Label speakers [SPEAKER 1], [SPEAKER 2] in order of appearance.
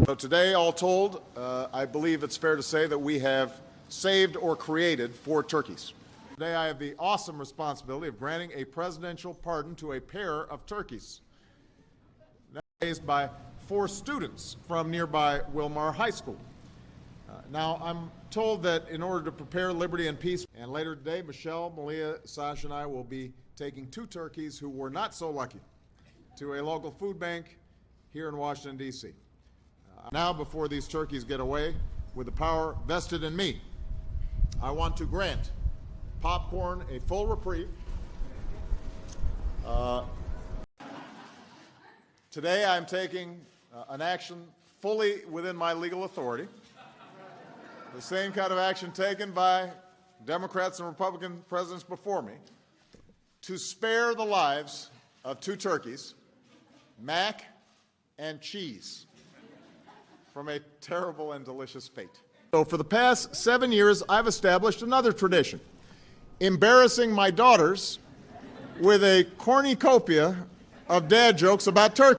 [SPEAKER 1] So today, all told, I believe it's fair to say that we have saved or created 4 turkeys. Today, I have the awesome responsibility of granting a presidential pardon to a pair of turkeys raised by 4 students from nearby Wilmar High School. Now, I'm told that in order to prepare liberty and peace, and later today, Michelle, Malia, Sasha, and I will be taking 2 turkeys who were not so lucky to a local food bank here in Washington, D.C. Now, before these turkeys get away with the power vested in me, I want to grant Popcorn a full reprieve. Today, I'm taking an action fully within my legal authority. The same kind of action taken by Democrats and Republican presidents before me to spare the lives of 2 turkeys, Mac and Cheese, from a terrible and delicious fate. So for the past 7 years, I've established another tradition, embarrassing my daughters with a cornucopia of dad jokes about turkey.